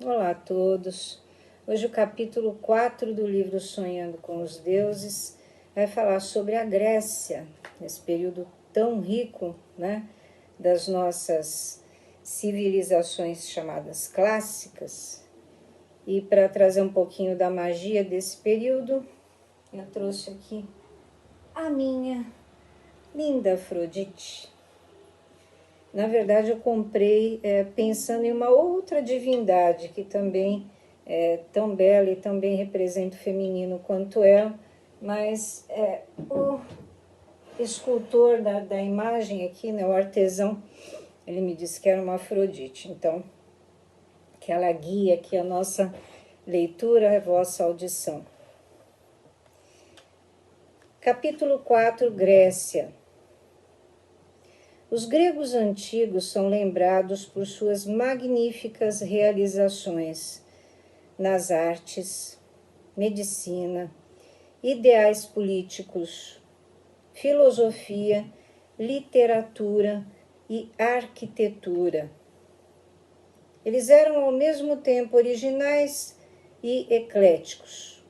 Olá a todos. Hoje o capítulo 4 do livro Sonhando com os Deuses vai falar sobre a Grécia, esse período tão rico, das nossas civilizações chamadas clássicas. E para trazer um pouquinho da magia desse período, eu trouxe aqui a minha linda Afrodite. Na verdade, eu comprei pensando em uma outra divindade que também é tão bela e também representa o feminino quanto ela, mas o escultor da imagem aqui, o artesão, ele me disse que era uma Afrodite. Então, que ela guia aqui a nossa leitura, a vossa audição. Capítulo 4, Grécia. Os gregos antigos são lembrados por suas magníficas realizações nas artes, medicina, ideais políticos, filosofia, literatura e arquitetura. Eles eram ao mesmo tempo originais e ecléticos,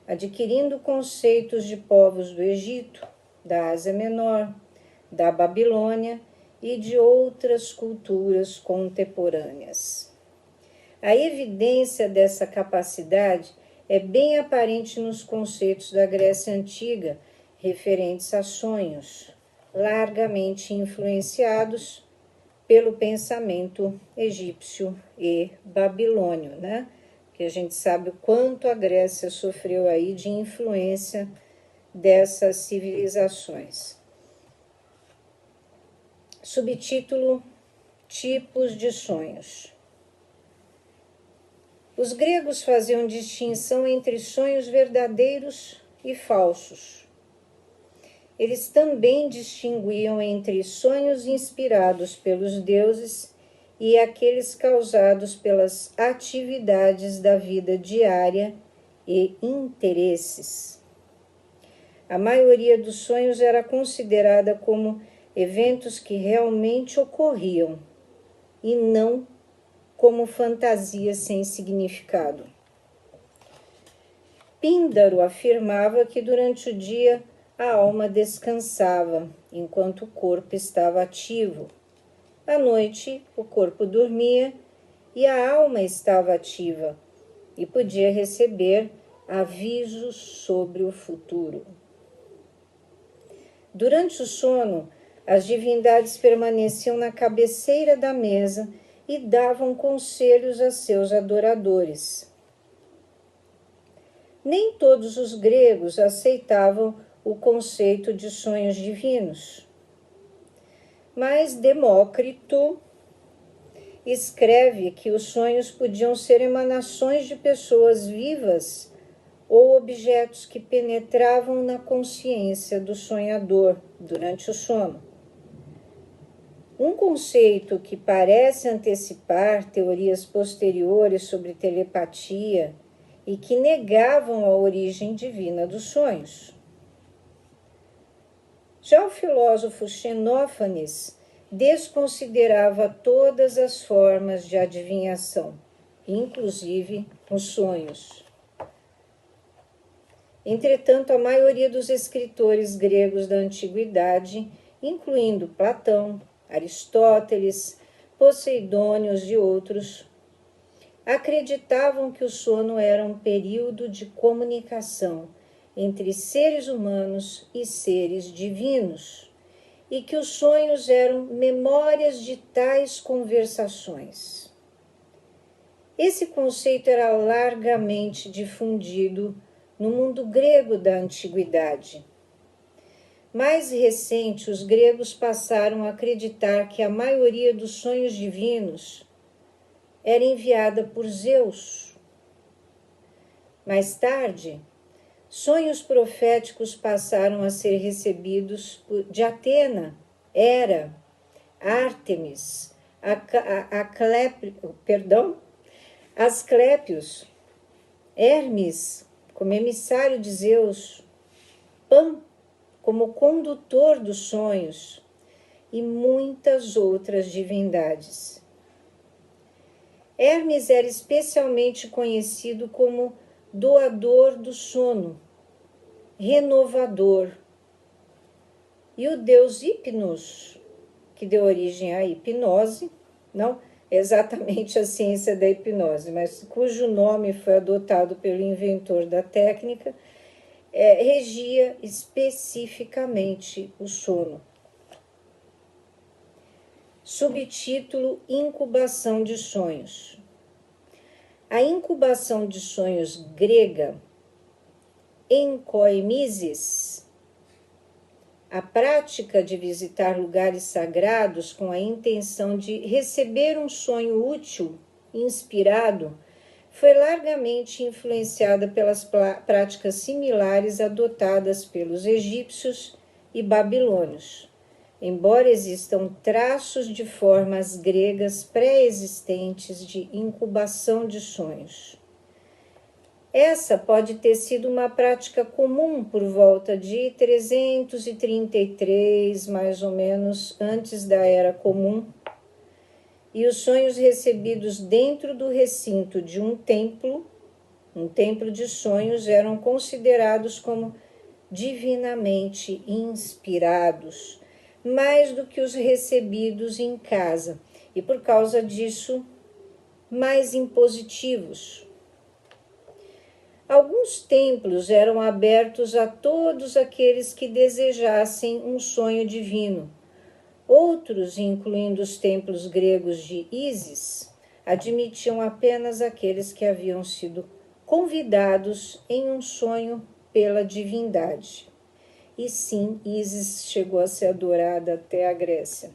adquirindo conceitos de povos do Egito, da Ásia Menor, da Babilônia e de outras culturas contemporâneas. A evidência dessa capacidade é bem aparente nos conceitos da Grécia Antiga referentes a sonhos, largamente influenciados pelo pensamento egípcio e babilônio, Que a gente sabe o quanto a Grécia sofreu aí de influência dessas civilizações. Subtítulo: Tipos de sonhos. Os gregos faziam distinção entre sonhos verdadeiros e falsos. Eles também distinguiam entre sonhos inspirados pelos deuses e aqueles causados pelas atividades da vida diária e interesses. A maioria dos sonhos era considerada como eventos que realmente ocorriam e não como fantasias sem significado. Píndaro afirmava que durante o dia a alma descansava, enquanto o corpo estava ativo. À noite, o corpo dormia e a alma estava ativa e podia receber avisos sobre o futuro. Durante o sono, as divindades permaneciam na cabeceira da mesa e davam conselhos a seus adoradores. Nem todos os gregos aceitavam o conceito de sonhos divinos, mas Demócrito escreve que os sonhos podiam ser emanações de pessoas vivas ou objetos que penetravam na consciência do sonhador durante o sono. Um conceito que parece antecipar teorias posteriores sobre telepatia e que negavam a origem divina dos sonhos. Já o filósofo Xenófanes desconsiderava todas as formas de adivinhação, inclusive os sonhos. Entretanto, a maioria dos escritores gregos da antiguidade, incluindo Platão, Aristóteles, Poseidônios e outros, acreditavam que o sono era um período de comunicação entre seres humanos e seres divinos, e que os sonhos eram memórias de tais conversações. Esse conceito era largamente difundido no mundo grego da antiguidade. Mais recente, os gregos passaram a acreditar que a maioria dos sonhos divinos era enviada por Zeus. Mais tarde, sonhos proféticos passaram a ser recebidos de Atena, Hera, Ártemis, Asclépios, Hermes, como emissário de Zeus, Pan, como condutor dos sonhos, e muitas outras divindades. Hermes era especialmente conhecido como doador do sono, renovador. E o deus Hipnos, que deu origem à hipnose, não exatamente a ciência da hipnose, mas cujo nome foi adotado pelo inventor da técnica, regia especificamente o sono. Subtítulo: Incubação de sonhos. A incubação de sonhos grega, enkoimisis, a prática de visitar lugares sagrados com a intenção de receber um sonho útil e inspirado, foi largamente influenciada pelas práticas similares adotadas pelos egípcios e babilônios, embora existam traços de formas gregas pré-existentes de incubação de sonhos. Essa pode ter sido uma prática comum por volta de 333, mais ou menos, antes da Era Comum, e os sonhos recebidos dentro do recinto de um templo de sonhos, eram considerados como divinamente inspirados, mais do que os recebidos em casa, e por causa disso, mais impositivos. Alguns templos eram abertos a todos aqueles que desejassem um sonho divino. Outros, incluindo os templos gregos de Ísis, admitiam apenas aqueles que haviam sido convidados em um sonho pela divindade. E sim, Ísis chegou a ser adorada até a Grécia.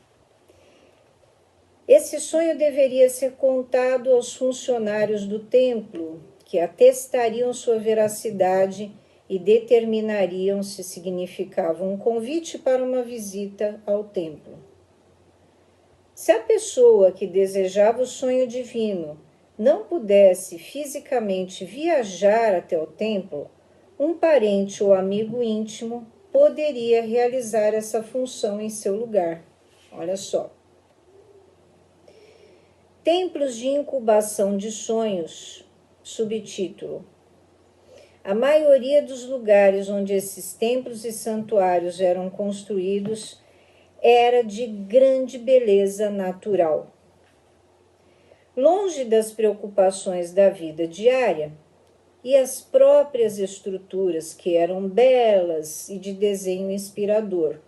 Esse sonho deveria ser contado aos funcionários do templo, que atestariam sua veracidade e determinariam se significava um convite para uma visita ao templo. Se a pessoa que desejava o sonho divino não pudesse fisicamente viajar até o templo, um parente ou amigo íntimo poderia realizar essa função em seu lugar. Olha só. Templos de incubação de sonhos. Subtítulo: a maioria dos lugares onde esses templos e santuários eram construídos era de grande beleza natural. Longe das preocupações da vida diária, e as próprias estruturas, que eram belas e de desenho inspirador.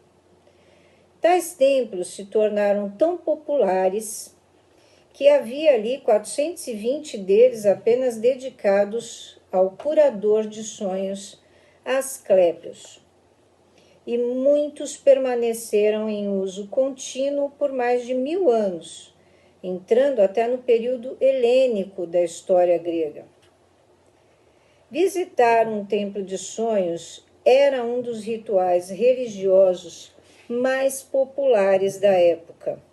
Tais templos se tornaram tão populares que havia ali 420 deles apenas dedicados ao curador de sonhos, Asclépios. E muitos permaneceram em uso contínuo por mais de 1000 anos, entrando até no período helênico da história grega. Visitar um templo de sonhos era um dos rituais religiosos mais populares da época.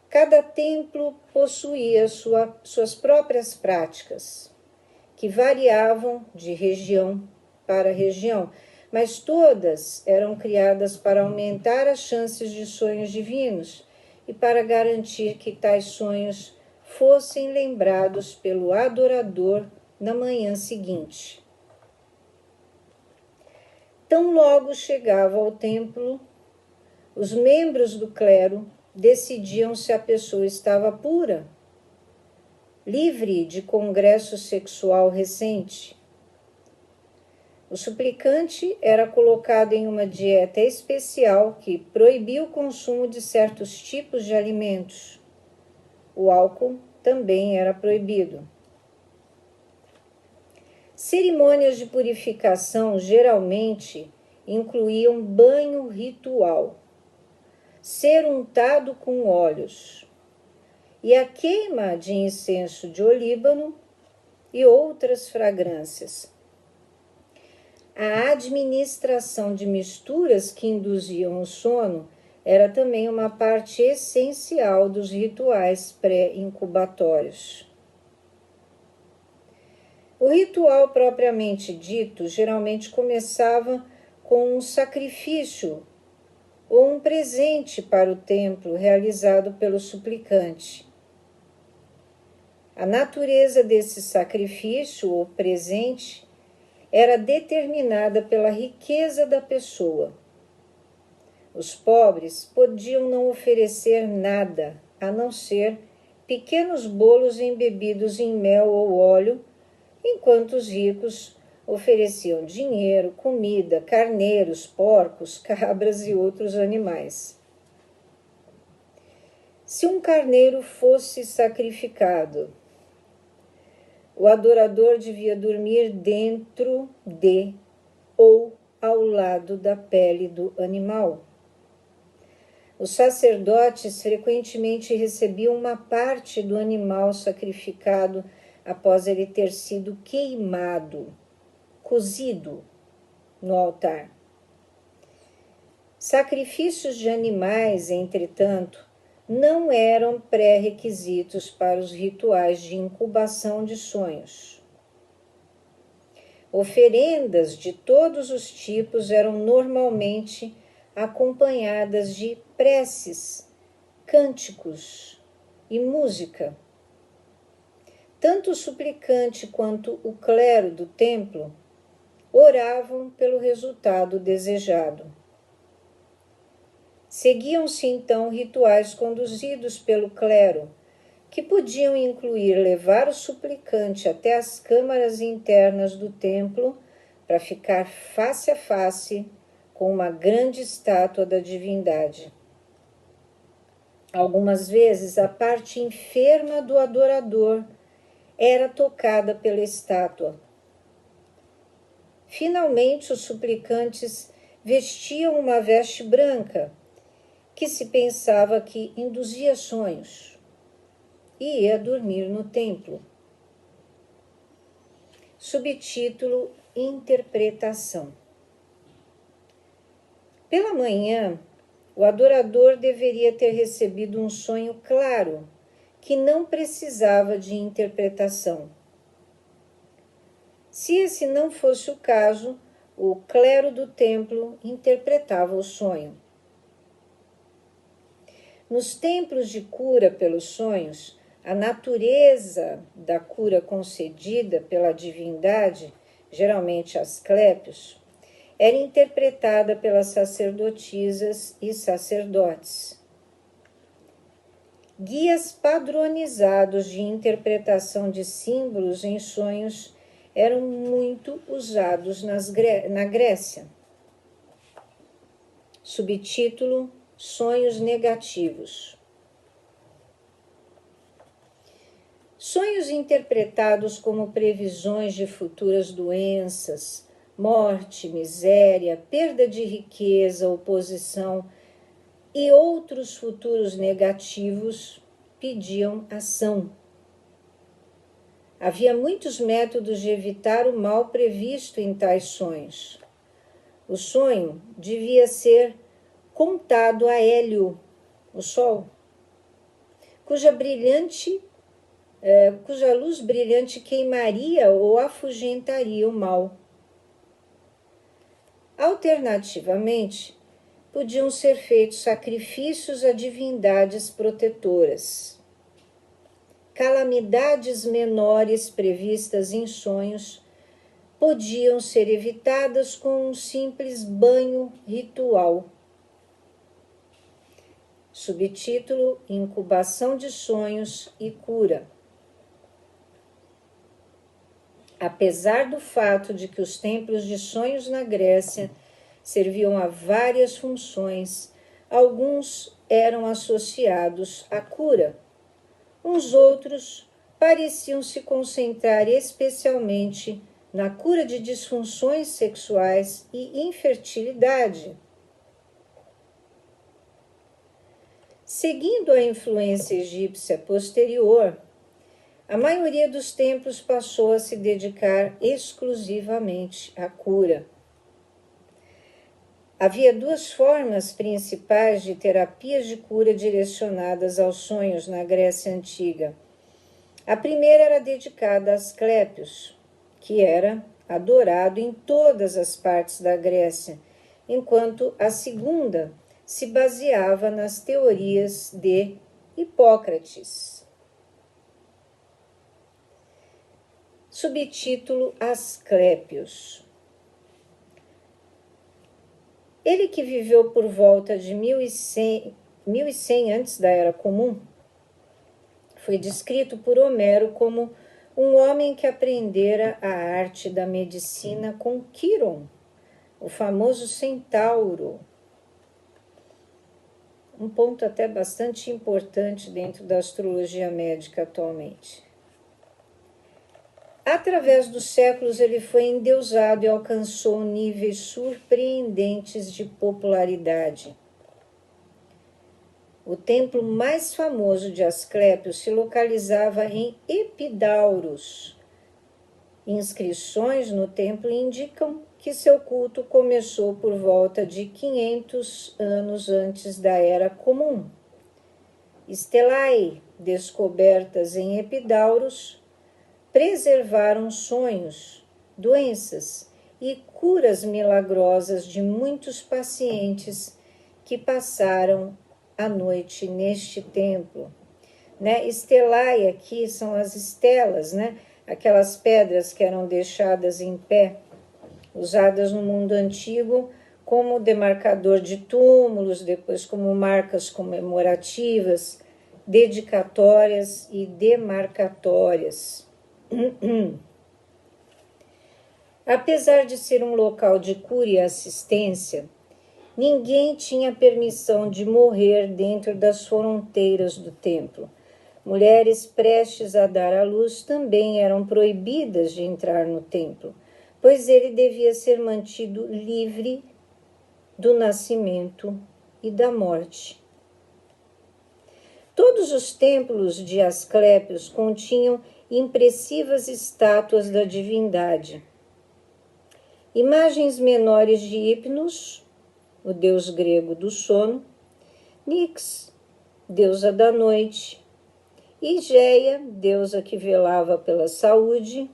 Cada templo possuía suas próprias práticas, que variavam de região para região, mas todas eram criadas para aumentar as chances de sonhos divinos e para garantir que tais sonhos fossem lembrados pelo adorador na manhã seguinte. Tão logo chegava ao templo, os membros do clero decidiam se a pessoa estava pura, livre de congresso sexual recente. O suplicante era colocado em uma dieta especial que proibia o consumo de certos tipos de alimentos. O álcool também era proibido. Cerimônias de purificação geralmente incluíam banho ritual, ser untado com óleos e a queima de incenso de olíbano e outras fragrâncias. A administração de misturas que induziam o sono era também uma parte essencial dos rituais pré-incubatórios. O ritual propriamente dito geralmente começava com um sacrifício ou um presente para o templo realizado pelo suplicante. A natureza desse sacrifício, ou presente, era determinada pela riqueza da pessoa. Os pobres podiam não oferecer nada, a não ser pequenos bolos embebidos em mel ou óleo, enquanto os ricos ofereciam dinheiro, comida, carneiros, porcos, cabras e outros animais. Se um carneiro fosse sacrificado, o adorador devia dormir dentro de ou ao lado da pele do animal. Os sacerdotes frequentemente recebiam uma parte do animal sacrificado após ele ter sido queimado, cozido no altar. Sacrifícios de animais, entretanto, não eram pré-requisitos para os rituais de incubação de sonhos. Oferendas de todos os tipos eram normalmente acompanhadas de preces, cânticos e música. Tanto o suplicante quanto o clero do templo oravam pelo resultado desejado. Seguiam-se então rituais conduzidos pelo clero, que podiam incluir levar o suplicante até as câmaras internas do templo para ficar face a face com uma grande estátua da divindade. Algumas vezes a parte enferma do adorador era tocada pela estátua. Finalmente, os suplicantes vestiam uma veste branca, que se pensava que induzia sonhos, e ia dormir no templo. Subtítulo: Interpretação. Pela manhã, o adorador deveria ter recebido um sonho claro, que não precisava de interpretação. Se esse não fosse o caso, o clero do templo interpretava o sonho. Nos templos de cura pelos sonhos, a natureza da cura concedida pela divindade, geralmente Asclépios, era interpretada pelas sacerdotisas e sacerdotes. Guias padronizados de interpretação de símbolos em sonhos eram muito usados na Grécia. Subtítulo: Sonhos negativos. Sonhos interpretados como previsões de futuras doenças, morte, miséria, perda de riqueza, oposição e outros futuros negativos pediam ação. Havia muitos métodos de evitar o mal previsto em tais sonhos. O sonho devia ser contado a Hélio, o sol, cuja luz brilhante queimaria ou afugentaria o mal. Alternativamente, podiam ser feitos sacrifícios a divindades protetoras. Calamidades menores previstas em sonhos podiam ser evitadas com um simples banho ritual. Subtítulo: Incubação de sonhos e cura. Apesar do fato de que os templos de sonhos na Grécia serviam a várias funções, alguns eram associados à cura. Uns outros pareciam se concentrar especialmente na cura de disfunções sexuais e infertilidade. Seguindo a influência egípcia posterior, a maioria dos templos passou a se dedicar exclusivamente à cura. Havia duas formas principais de terapias de cura direcionadas aos sonhos na Grécia Antiga. A primeira era dedicada a Asclépios, que era adorado em todas as partes da Grécia, enquanto a segunda se baseava nas teorias de Hipócrates. Subtítulo Asclépios. Ele que viveu por volta de 1100 antes da Era Comum, foi descrito por Homero como um homem que aprendera a arte da medicina com Quiron, o famoso centauro. Um ponto até bastante importante dentro da astrologia médica atualmente. Através dos séculos, ele foi endeusado e alcançou níveis surpreendentes de popularidade. O templo mais famoso de Asclépios se localizava em Epidauros. Inscrições no templo indicam que seu culto começou por volta de 500 anos antes da Era Comum. Estelae, descobertas em Epidauros, preservaram sonhos, doenças e curas milagrosas de muitos pacientes que passaram a noite neste templo. Estelae aqui são as estelas, aquelas pedras que eram deixadas em pé, usadas no mundo antigo como demarcador de túmulos, depois como marcas comemorativas, dedicatórias e demarcatórias. Apesar de ser um local de cura e assistência, ninguém tinha permissão de morrer dentro das fronteiras do templo. Mulheres prestes a dar à luz também eram proibidas de entrar no templo, pois ele devia ser mantido livre do nascimento e da morte. Todos os templos de Asclépios continham impressivas estátuas da divindade. Imagens menores de Hipnos, o deus grego do sono, Nix, deusa da noite, Higeia, deusa que velava pela saúde,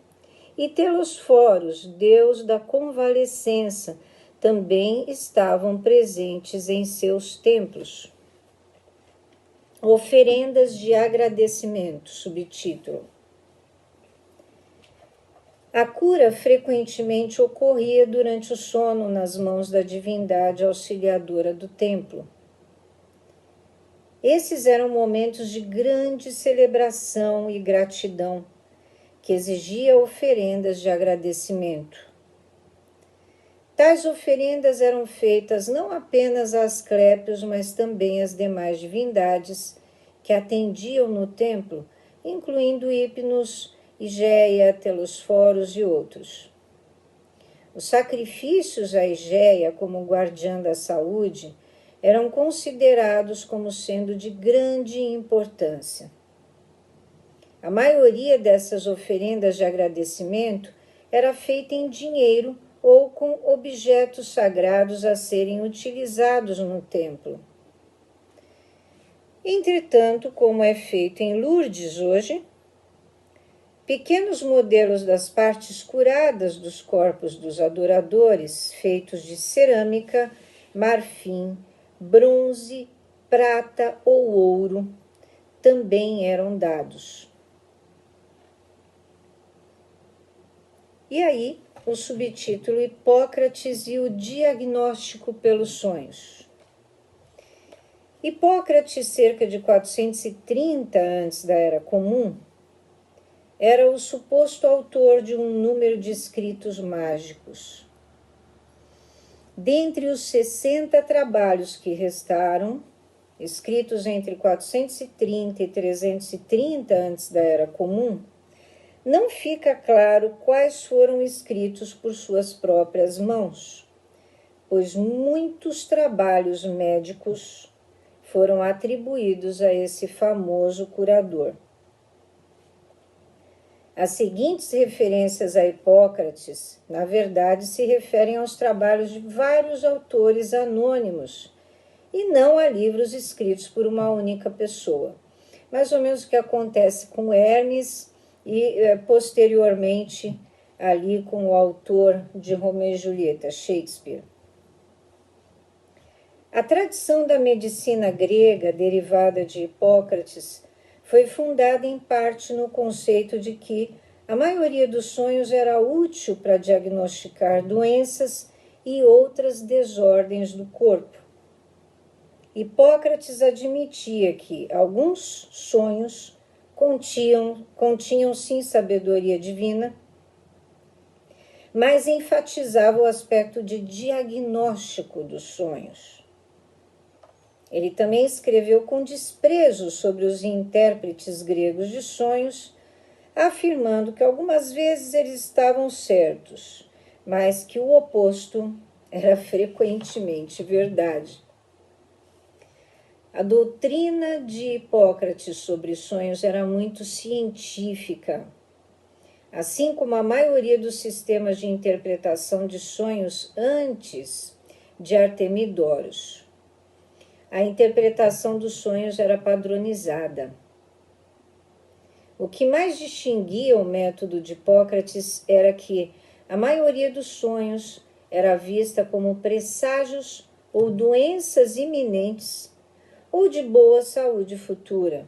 e Telosforos, deus da convalescença, também estavam presentes em seus templos. Oferendas de agradecimento, subtítulo. A cura frequentemente ocorria durante o sono nas mãos da divindade auxiliadora do templo. Esses eram momentos de grande celebração e gratidão, que exigia oferendas de agradecimento. Tais oferendas eram feitas não apenas a Asclépios, mas também às demais divindades que atendiam no templo, incluindo Hipnos, Higeia, Telosforos e outros. Os sacrifícios a Higeia como guardiã da saúde eram considerados como sendo de grande importância. A maioria dessas oferendas de agradecimento era feita em dinheiro ou com objetos sagrados a serem utilizados no templo. Entretanto, como é feito em Lourdes hoje, pequenos modelos das partes curadas dos corpos dos adoradores, feitos de cerâmica, marfim, bronze, prata ou ouro, também eram dados. E aí, o subtítulo Hipócrates e o diagnóstico pelos sonhos. Hipócrates, cerca de 430 antes da Era Comum, era o suposto autor de um número de escritos mágicos. Dentre os 60 trabalhos que restaram, escritos entre 430 e 330 antes da Era Comum, não fica claro quais foram escritos por suas próprias mãos, pois muitos trabalhos médicos foram atribuídos a esse famoso curador. As seguintes referências a Hipócrates, na verdade, se referem aos trabalhos de vários autores anônimos e não a livros escritos por uma única pessoa. Mais ou menos o que acontece com Hermes e, posteriormente, ali com o autor de Romeu e Julieta, Shakespeare. A tradição da medicina grega, derivada de Hipócrates, foi fundada em parte no conceito de que a maioria dos sonhos era útil para diagnosticar doenças e outras desordens do corpo. Hipócrates admitia que alguns sonhos continham sim sabedoria divina, mas enfatizava o aspecto de diagnóstico dos sonhos. Ele também escreveu com desprezo sobre os intérpretes gregos de sonhos, afirmando que algumas vezes eles estavam certos, mas que o oposto era frequentemente verdade. A doutrina de Hipócrates sobre sonhos era muito científica, assim como a maioria dos sistemas de interpretação de sonhos antes de Artemidoros. A interpretação dos sonhos era padronizada. O que mais distinguia o método de Hipócrates era que a maioria dos sonhos era vista como presságios ou doenças iminentes ou de boa saúde futura.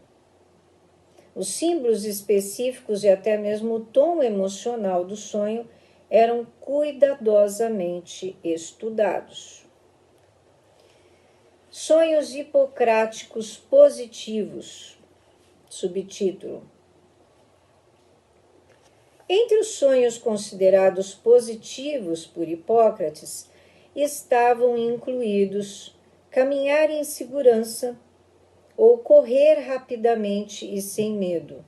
Os símbolos específicos e até mesmo o tom emocional do sonho eram cuidadosamente estudados. Sonhos hipocráticos positivos. Subtítulo: entre os sonhos considerados positivos por Hipócrates estavam incluídos caminhar em segurança ou correr rapidamente e sem medo.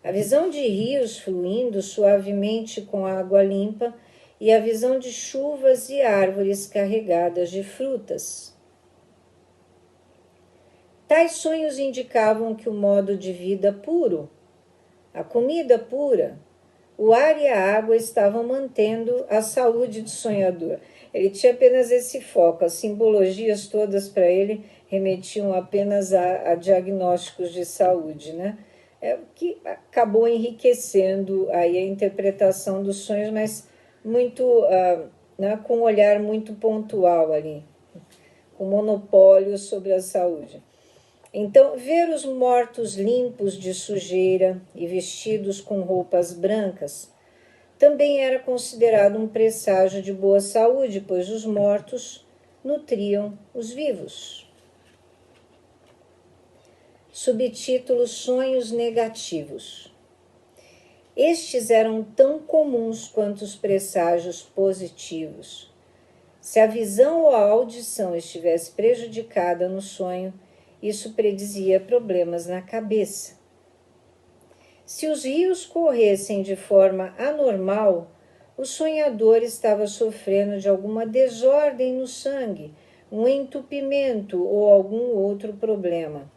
A visão de rios fluindo suavemente com água limpa e a visão de chuvas e árvores carregadas de frutas. Tais sonhos indicavam que o modo de vida puro, a comida pura, o ar e a água estavam mantendo a saúde do sonhador. Ele tinha apenas esse foco, as simbologias todas para ele remetiam apenas a diagnósticos de saúde, né? É o que acabou enriquecendo aí a interpretação dos sonhos, mas muito, né, com um olhar muito pontual ali, com monopólio sobre a saúde. Então, ver os mortos limpos de sujeira e vestidos com roupas brancas também era considerado um presságio de boa saúde, pois os mortos nutriam os vivos. Subtítulo: Sonhos negativos. Estes eram tão comuns quanto os presságios positivos. Se a visão ou a audição estivesse prejudicada no sonho, isso predizia problemas na cabeça. Se os rios corressem de forma anormal, o sonhador estava sofrendo de alguma desordem no sangue, um entupimento ou algum outro problema.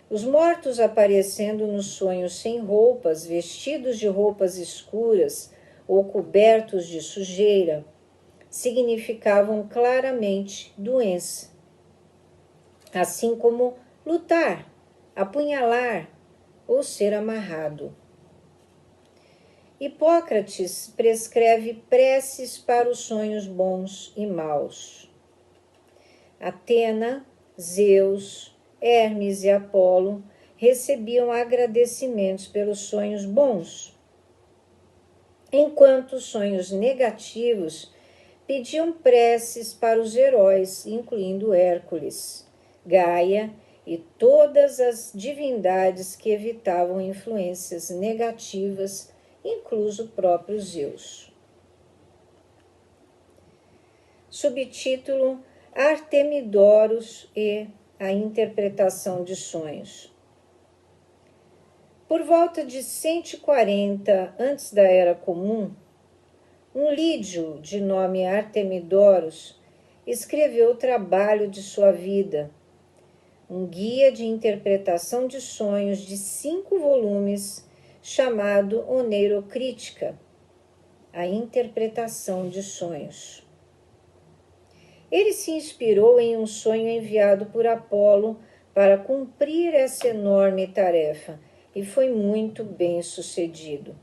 Os mortos aparecendo nos sonhos sem roupas, vestidos de roupas escuras ou cobertos de sujeira, significavam claramente doença. Assim como lutar, apunhalar ou ser amarrado. Hipócrates prescreve preces para os sonhos bons e maus. Atena, Zeus, Hermes e Apolo recebiam agradecimentos pelos sonhos bons, enquanto os sonhos negativos pediam preces para os heróis, incluindo Hércules, Gaia e todas as divindades que evitavam influências negativas, incluso o próprio Zeus. Subtítulo: Artemidoros e a interpretação de sonhos. Por volta de 140 antes da Era Comum, um lídio de nome Artemidoros escreveu o trabalho de sua vida, um guia de interpretação de sonhos de 5 volumes, chamado Oneirocrítica, a interpretação de sonhos. Ele se inspirou em um sonho enviado por Apolo para cumprir essa enorme tarefa e foi muito bem sucedido.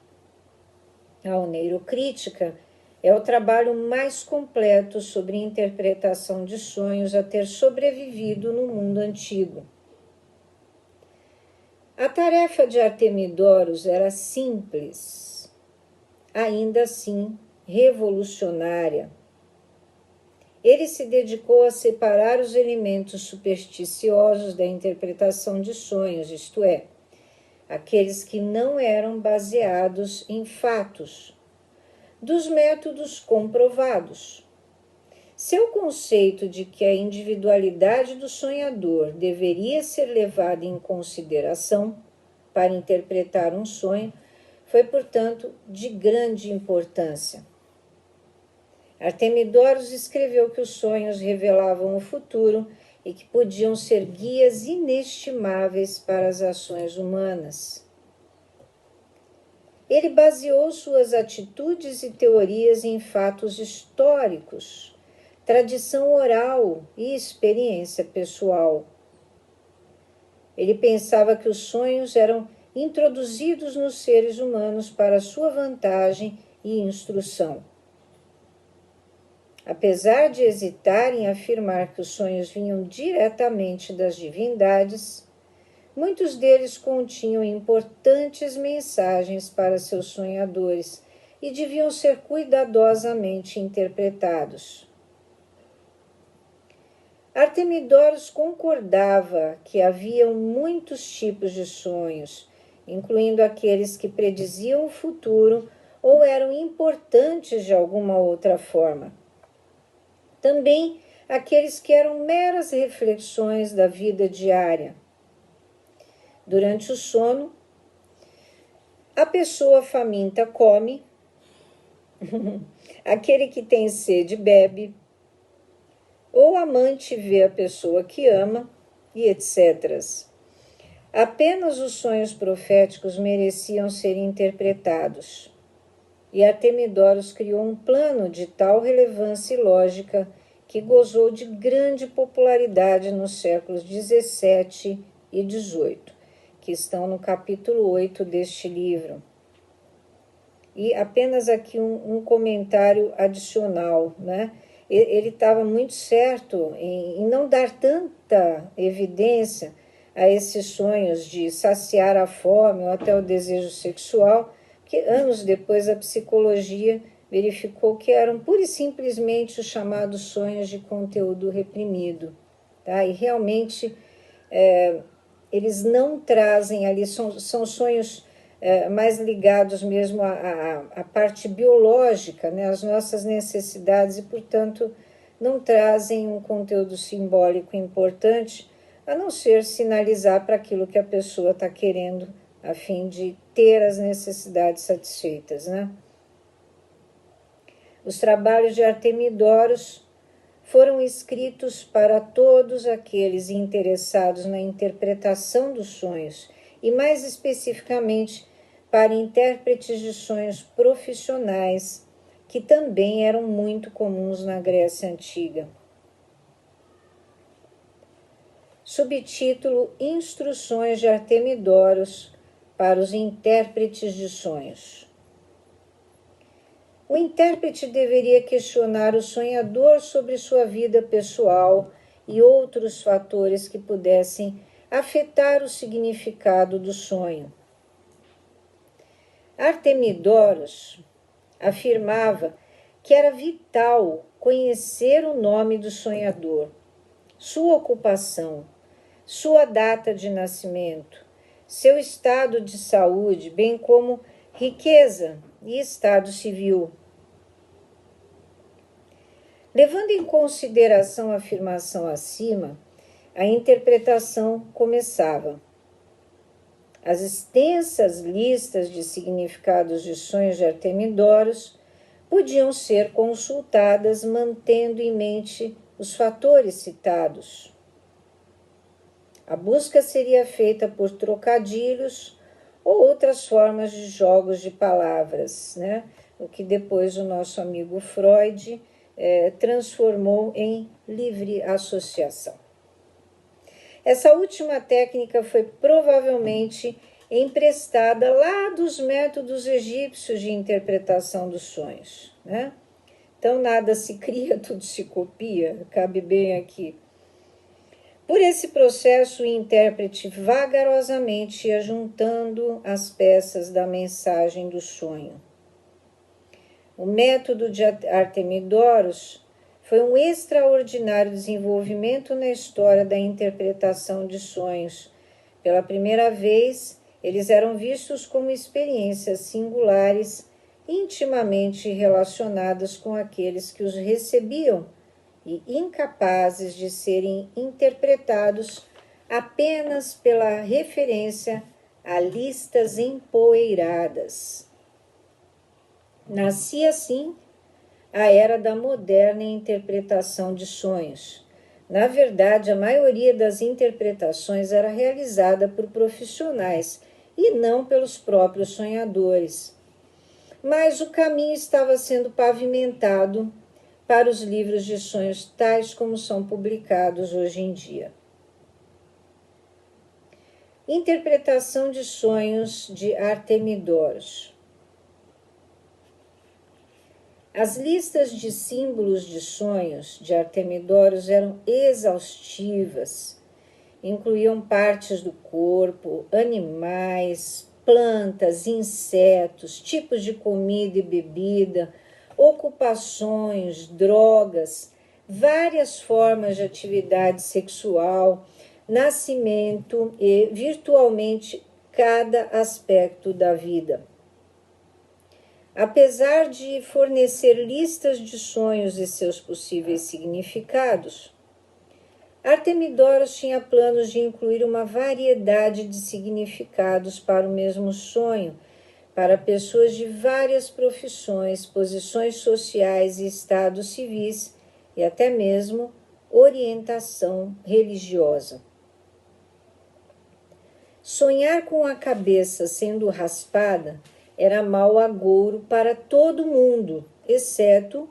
A Oneirocrítica é o trabalho mais completo sobre interpretação de sonhos a ter sobrevivido no mundo antigo. A tarefa de Artemidoros era simples, ainda assim revolucionária. Ele se dedicou a separar os elementos supersticiosos da interpretação de sonhos, isto é, aqueles que não eram baseados em fatos, dos métodos comprovados. Seu conceito de que a individualidade do sonhador deveria ser levada em consideração para interpretar um sonho foi, portanto, de grande importância. Artemidoros escreveu que os sonhos revelavam o futuro e que podiam ser guias inestimáveis para as ações humanas. Ele baseou suas atitudes e teorias em fatos históricos, tradição oral e experiência pessoal. Ele pensava que os sonhos eram introduzidos nos seres humanos para sua vantagem e instrução. Apesar de hesitar em afirmar que os sonhos vinham diretamente das divindades, muitos deles continham importantes mensagens para seus sonhadores e deviam ser cuidadosamente interpretados. Artemidoros concordava que haviam muitos tipos de sonhos, incluindo aqueles que prediziam o futuro ou eram importantes de alguma outra forma. Também aqueles que eram meras reflexões da vida diária. Durante o sono, a pessoa faminta come, aquele que tem sede bebe, ou o amante vê a pessoa que ama, e etc. Apenas os sonhos proféticos mereciam ser interpretados. E Artemidoros criou um plano de tal relevância e lógica que gozou de grande popularidade nos séculos XVII e XVIII, que estão no capítulo 8 deste livro. E apenas aqui um comentário adicional, né? Ele estava muito certo em não dar tanta evidência a esses sonhos de saciar a fome ou até o desejo sexual, que anos depois a psicologia verificou que eram pura e simplesmente os chamados sonhos de conteúdo reprimido. Tá? E realmente eles não trazem ali, são sonhos mais ligados mesmo à parte biológica, né, às nossas necessidades, e, portanto, não trazem um conteúdo simbólico importante, a não ser sinalizar para aquilo que a pessoa está querendo, a fim de ter as necessidades satisfeitas, né? Os trabalhos de Artemidoros foram escritos para todos aqueles interessados na interpretação dos sonhos, e mais especificamente para intérpretes de sonhos profissionais, que também eram muito comuns na Grécia Antiga. Subtítulo: Instruções de Artemidoros para os intérpretes de sonhos. O intérprete deveria questionar o sonhador sobre sua vida pessoal e outros fatores que pudessem afetar o significado do sonho. Artemidoros afirmava que era vital conhecer o nome do sonhador, sua ocupação, sua data de nascimento, seu estado de saúde, bem como riqueza e estado civil. Levando em consideração a afirmação acima, a interpretação começava. As extensas listas de significados de sonhos de Artemidoros podiam ser consultadas mantendo em mente os fatores citados. A busca seria feita por trocadilhos ou outras formas de jogos de palavras, né? O que depois o nosso amigo Freud transformou em livre associação. Essa última técnica foi provavelmente emprestada lá dos métodos egípcios de interpretação dos sonhos, né? Então, nada se cria, tudo se copia, cabe bem aqui. Por esse processo, o intérprete vagarosamente ia juntando as peças da mensagem do sonho. O método de Artemidoros foi um extraordinário desenvolvimento na história da interpretação de sonhos. Pela primeira vez, eles eram vistos como experiências singulares, intimamente relacionadas com aqueles que os recebiam e incapazes de serem interpretados apenas pela referência a listas empoeiradas. Nascia assim a era da moderna interpretação de sonhos. Na verdade, a maioria das interpretações era realizada por profissionais e não pelos próprios sonhadores. Mas o caminho estava sendo pavimentado para os livros de sonhos tais como são publicados hoje em dia. Interpretação de sonhos de Artemidoros. As listas de símbolos de sonhos de Artemidoros eram exaustivas. Incluíam partes do corpo, animais, plantas, insetos, tipos de comida e bebida, ocupações, drogas, várias formas de atividade sexual, nascimento e, virtualmente, cada aspecto da vida. Apesar de fornecer listas de sonhos e seus possíveis significados, Artemidoros tinha planos de incluir uma variedade de significados para o mesmo sonho, para pessoas de várias profissões, posições sociais e estados civis, e até mesmo orientação religiosa. Sonhar com a cabeça sendo raspada era mau agouro para todo mundo, exceto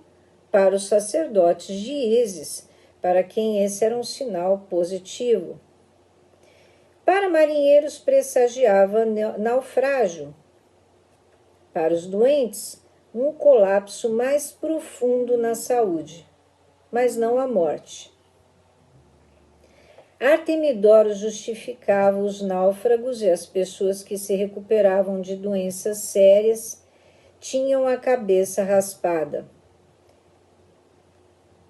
para os sacerdotes de Ísis, para quem esse era um sinal positivo. Para marinheiros pressagiava naufrágio. Para os doentes, um colapso mais profundo na saúde, mas não a morte. Artemidoros justificava os náufragos e as pessoas que se recuperavam de doenças sérias tinham a cabeça raspada.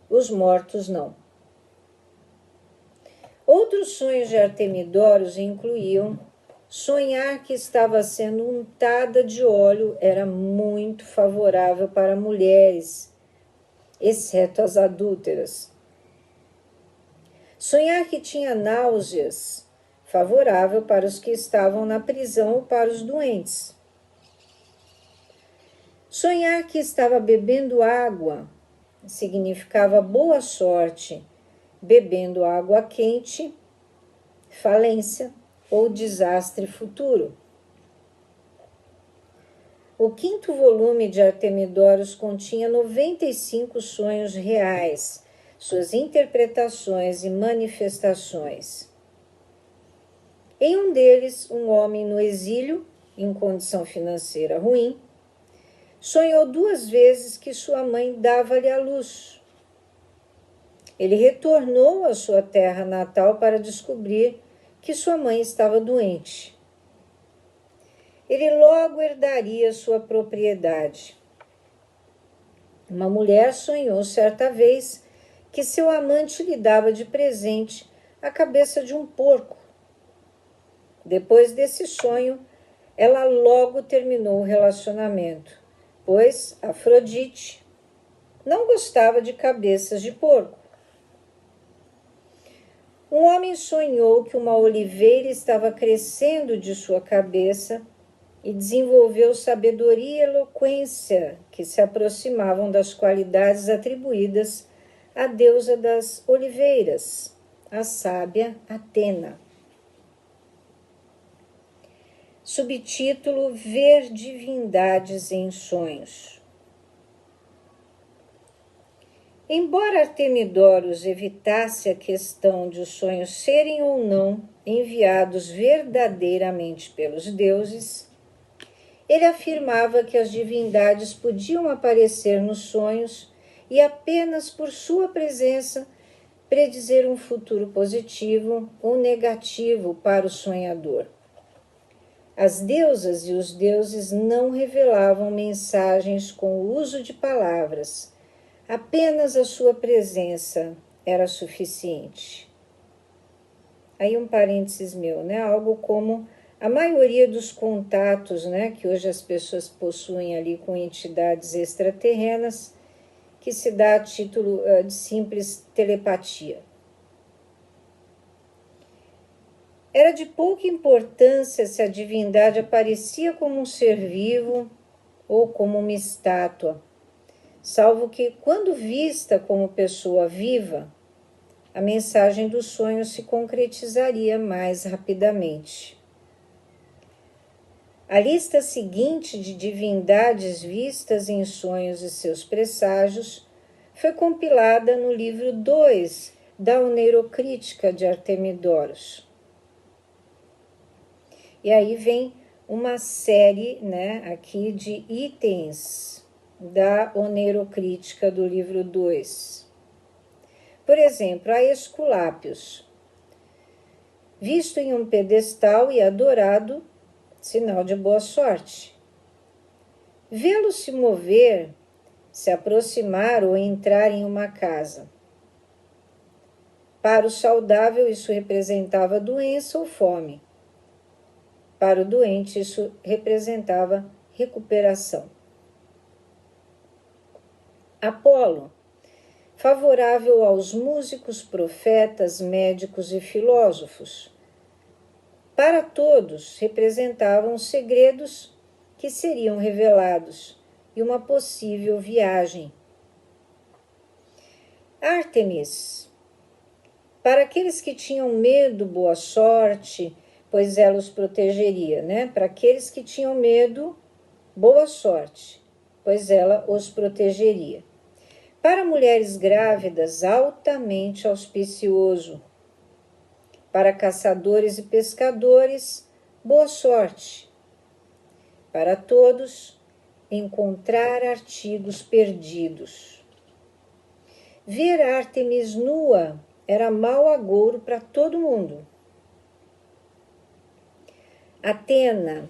Os mortos não. Outros sonhos de Artemidoros incluíam sonhar que estava sendo untada de óleo era muito favorável para mulheres, exceto as adúlteras. Sonhar que tinha náuseas, favorável para os que estavam na prisão ou para os doentes. Sonhar que estava bebendo água significava boa sorte, bebendo água quente, falência ou desastre futuro. O quinto volume de Artemidoros continha 95 sonhos reais, suas interpretações e manifestações. Em um deles, um homem no exílio, em condição financeira ruim, sonhou 2 vezes que sua mãe dava-lhe à luz. Ele retornou à sua terra natal para descobrir que sua mãe estava doente. Ele logo herdaria sua propriedade. Uma mulher sonhou certa vez que seu amante lhe dava de presente a cabeça de um porco. Depois desse sonho, ela logo terminou o relacionamento, pois Afrodite não gostava de cabeças de porco. Um homem sonhou que uma oliveira estava crescendo de sua cabeça e desenvolveu sabedoria e eloquência que se aproximavam das qualidades atribuídas à deusa das oliveiras, a sábia Atena. Subtítulo: Ver divindades em sonhos. Embora Artemidoros evitasse a questão de os sonhos serem ou não enviados verdadeiramente pelos deuses, ele afirmava que as divindades podiam aparecer nos sonhos e apenas por sua presença predizer um futuro positivo ou negativo para o sonhador. As deusas e os deuses não revelavam mensagens com o uso de palavras, apenas a sua presença era suficiente. Aí um parênteses meu, né? Algo como a maioria dos contatos, né, que hoje as pessoas possuem ali com entidades extraterrenas, que se dá a título de simples telepatia. Era de pouca importância se a divindade aparecia como um ser vivo ou como uma estátua, salvo que, quando vista como pessoa viva, a mensagem do sonho se concretizaria mais rapidamente. A lista seguinte de divindades vistas em sonhos e seus presságios foi compilada no livro 2 da Oneirocrítica de Artemidoros. E aí vem uma série, né, aqui de itens da Oneirocrítica do livro 2. Por exemplo, a Esculápios, visto em um pedestal e adorado, sinal de boa sorte. Vê-lo se mover, se aproximar ou entrar em uma casa. Para o saudável, isso representava doença ou fome. Para o doente, isso representava recuperação. Apolo, favorável aos músicos, profetas, médicos e filósofos. Para todos, representavam segredos que seriam revelados e uma possível viagem. Ártemis, para aqueles que tinham medo, boa sorte, pois ela os protegeria, né? Para aqueles que tinham medo, boa sorte, pois ela os protegeria. Para mulheres grávidas, altamente auspicioso. Para caçadores e pescadores, boa sorte. Para todos, encontrar artigos perdidos. Ver Ártemis nua era mau agouro para todo mundo. Atena,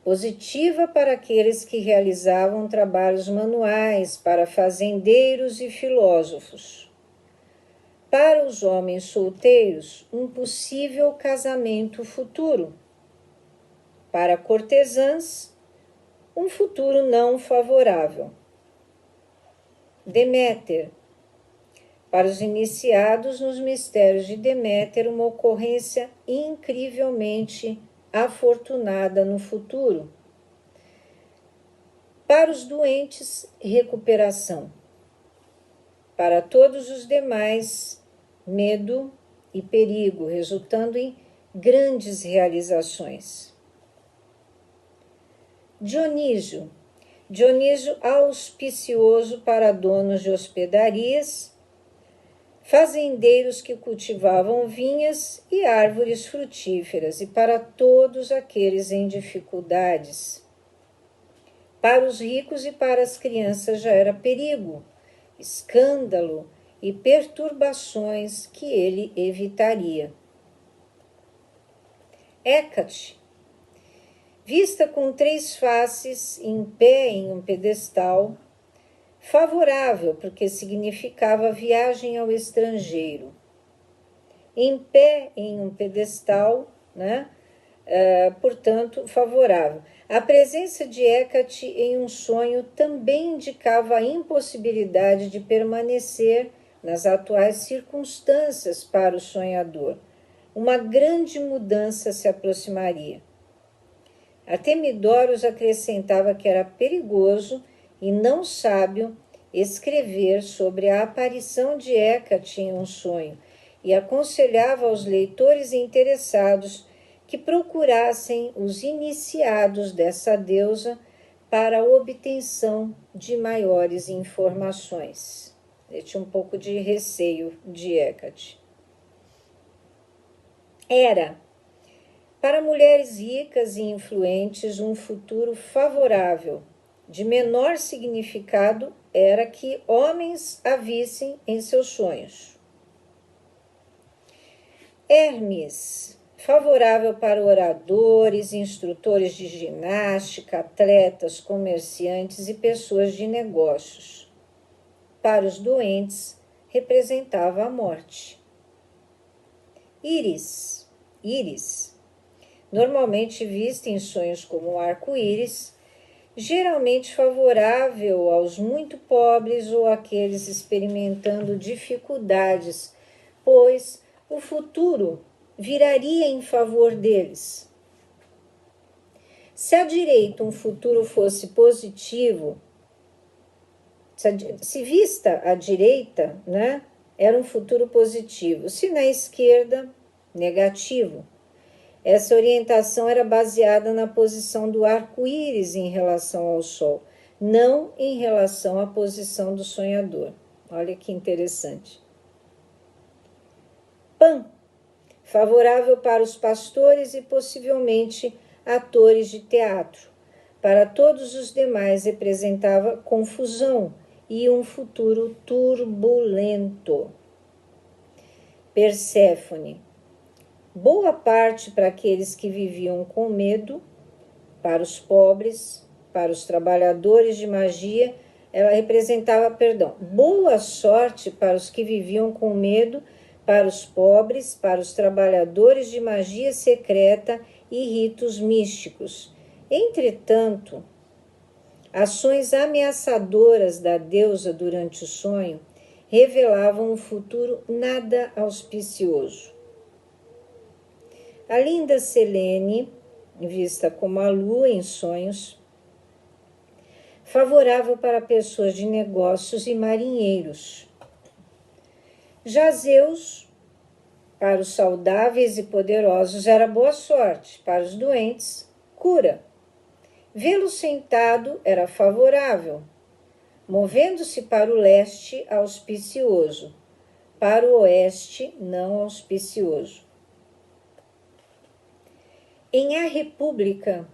positiva para aqueles que realizavam trabalhos manuais, para fazendeiros e filósofos. Para os homens solteiros, um possível casamento futuro. Para cortesãs, um futuro não favorável. Deméter, para os iniciados nos mistérios de Deméter, uma ocorrência incrivelmente afortunada no futuro. Para os doentes, recuperação. Para todos os demais, medo e perigo, resultando em grandes realizações. Dionísio auspicioso para donos de hospedarias, fazendeiros que cultivavam vinhas e árvores frutíferas, e para todos aqueles em dificuldades. Para os ricos e para as crianças já era perigo, escândalo e perturbações que ele evitaria. Hécate, vista com 3 faces, em pé em um pedestal, favorável, porque significava viagem ao estrangeiro. Em pé em um pedestal, né? Portanto, favorável. A presença de Hécate em um sonho também indicava a impossibilidade de permanecer nas atuais circunstâncias para o sonhador. Uma grande mudança se aproximaria. Artemidoros acrescentava que era perigoso e não sábio escrever sobre a aparição de Hécate em um sonho e aconselhava aos leitores interessados que procurassem os iniciados dessa deusa para a obtenção de maiores informações. Ele tinha um pouco de receio de Hécate. Era, para mulheres ricas e influentes, um futuro favorável. De menor significado era que homens a vissem em seus sonhos. Hermes, favorável para oradores, instrutores de ginástica, atletas, comerciantes e pessoas de negócios. Para os doentes, representava a morte. Íris, normalmente vista em sonhos como um arco-íris, geralmente favorável aos muito pobres ou àqueles experimentando dificuldades, pois o futuro viraria em favor deles. Se à direita um futuro fosse positivo, se vista à direita, né, era um futuro positivo. Se na esquerda, negativo. Essa orientação era baseada na posição do arco-íris em relação ao Sol, não em relação à posição do sonhador. Olha que interessante. Pan, favorável para os pastores e possivelmente atores de teatro. Para todos os demais representava confusão e um futuro turbulento. Perséfone, boa parte para aqueles que viviam com medo, para os pobres, para os trabalhadores de magia, ela representava, boa sorte para os que viviam com medo, para os pobres, para os trabalhadores de magia secreta e ritos místicos. Entretanto, ações ameaçadoras da deusa durante o sonho revelavam um futuro nada auspicioso. A linda Selene, vista como a lua em sonhos, favorável para pessoas de negócios e marinheiros. Já Zeus, para os saudáveis e poderosos, era boa sorte, para os doentes, cura. Vê-lo sentado era favorável, movendo-se para o leste, auspicioso, para o oeste, não auspicioso. Em A República,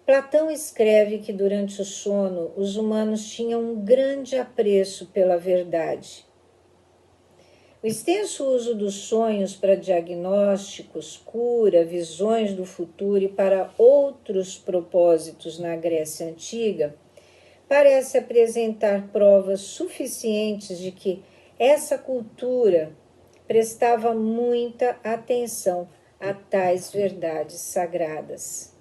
Platão escreve que durante o sono os humanos tinham um grande apreço pela verdade. O extenso uso dos sonhos para diagnósticos, cura, visões do futuro e para outros propósitos na Grécia Antiga parece apresentar provas suficientes de que essa cultura prestava muita atenção a tais verdades sagradas.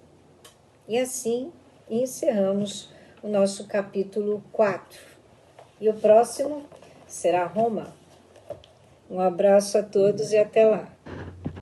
E assim encerramos o nosso capítulo 4. E o próximo será Roma. Um abraço a todos e até lá.